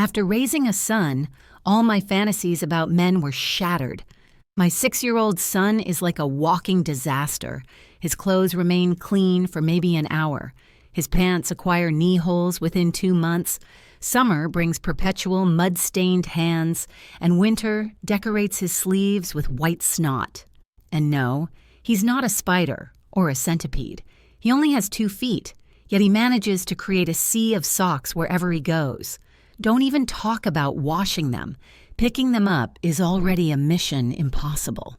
After raising a son, all my fantasies about men were shattered. My 6-year-old son is like a walking disaster. His clothes remain clean for maybe an hour. His pants acquire knee holes within 2 months. Summer brings perpetual mud-stained hands, and winter decorates his sleeves with white snot. And no, he's not a spider or a centipede. He only has 2 feet, yet he manages to create a sea of socks wherever he goes. Don't even talk about washing them. Picking them up is already a mission impossible.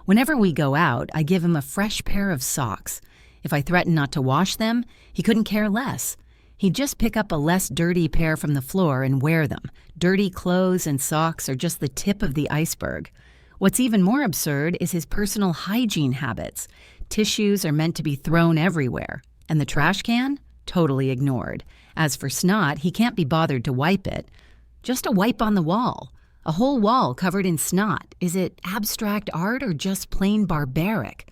Whenever we go out, I give him a fresh pair of socks. If I threaten not to wash them, he couldn't care less. He'd just pick up a less dirty pair from the floor and wear them. Dirty clothes and socks are just the tip of the iceberg. What's even more absurd is his personal hygiene habits. Tissues are meant to be thrown everywhere, and the trash can? Totally ignored. As for snot, he can't be bothered to wipe it. Just a wipe on the wall. A whole wall covered in snot. Is it abstract art or just plain barbaric?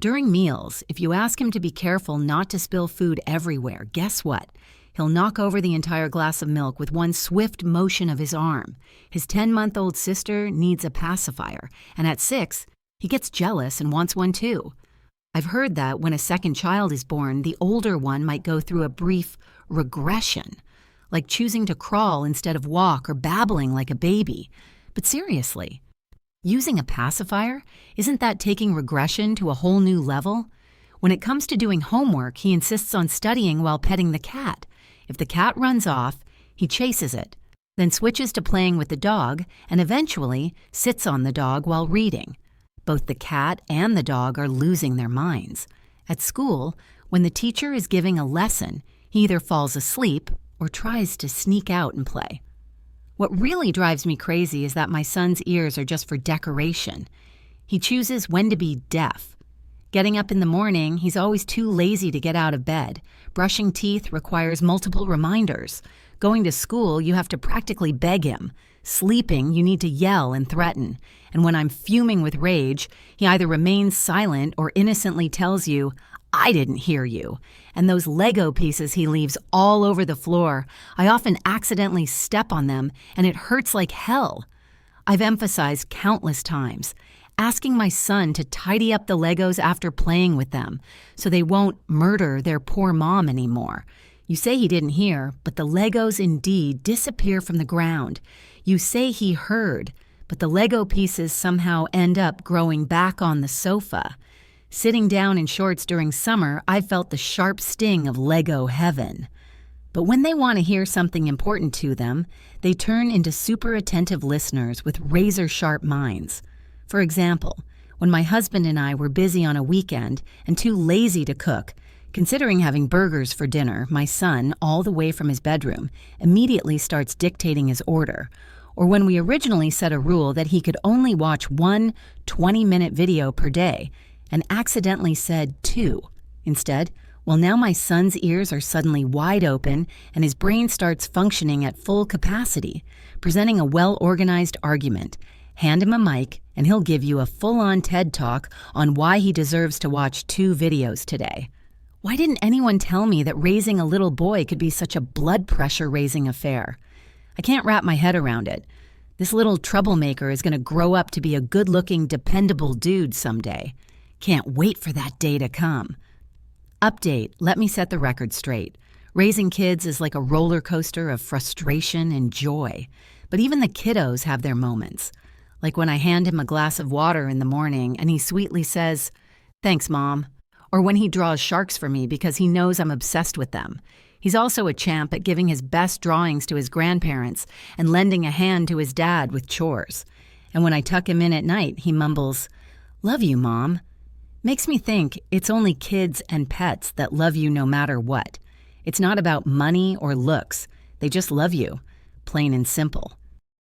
During meals, if you ask him to be careful not to spill food everywhere, guess what? He'll knock over the entire glass of milk with one swift motion of his arm. His 10-month-old sister needs a pacifier, and at 6, he gets jealous and wants one too. I've heard that when a second child is born, the older one might go through a brief regression, like choosing to crawl instead of walk or babbling like a baby. But seriously, using a pacifier, isn't that taking regression to a whole new level? When it comes to doing homework, he insists on studying while petting the cat. If the cat runs off, he chases it, then switches to playing with the dog, and eventually sits on the dog while reading. Both the cat and the dog are losing their minds. At school, when the teacher is giving a lesson, he either falls asleep or tries to sneak out and play. What really drives me crazy is that my son's ears are just for decoration. He chooses when to be deaf. Getting up in the morning, he's always too lazy to get out of bed. Brushing teeth requires multiple reminders. Going to school, you have to practically beg him. Sleeping, you need to yell and threaten. And when I'm fuming with rage, he either remains silent or innocently tells you, "I didn't hear you." And those Lego pieces he leaves all over the floor, I often accidentally step on them, and it hurts like hell. I've emphasized countless times, asking my son to tidy up the Legos after playing with them, so they won't murder their poor mom anymore. You say he didn't hear, but the Legos indeed disappear from the ground. You say he heard, but the Lego pieces somehow end up growing back on the sofa. Sitting down in shorts during summer, I've felt the sharp sting of Lego heaven. But when they want to hear something important to them, they turn into super attentive listeners with razor-sharp minds. For example, when my husband and I were busy on a weekend and too lazy to cook, considering having burgers for dinner, my son, all the way from his bedroom, immediately starts dictating his order. Or when we originally set a rule that he could only watch one 20-minute video per day, and accidentally said 2 instead, well, now my son's ears are suddenly wide open and his brain starts functioning at full capacity, presenting a well-organized argument. Hand him a mic and he'll give you a full-on TED Talk on why he deserves to watch 2 videos today. Why didn't anyone tell me that raising a little boy could be such a blood pressure-raising affair? I can't wrap my head around it. This little troublemaker is going to grow up to be a good-looking, dependable dude someday. Can't wait for that day to come. Update, let me set the record straight. Raising kids is like a roller coaster of frustration and joy. But even the kiddos have their moments. Like when I hand him a glass of water in the morning and he sweetly says, "Thanks, Mom." Or when he draws sharks for me because he knows I'm obsessed with them. He's also a champ at giving his best drawings to his grandparents and lending a hand to his dad with chores. And when I tuck him in at night, he mumbles, "Love you, Mom." Makes me think it's only kids and pets that love you no matter what. It's not about money or looks. They just love you, plain and simple.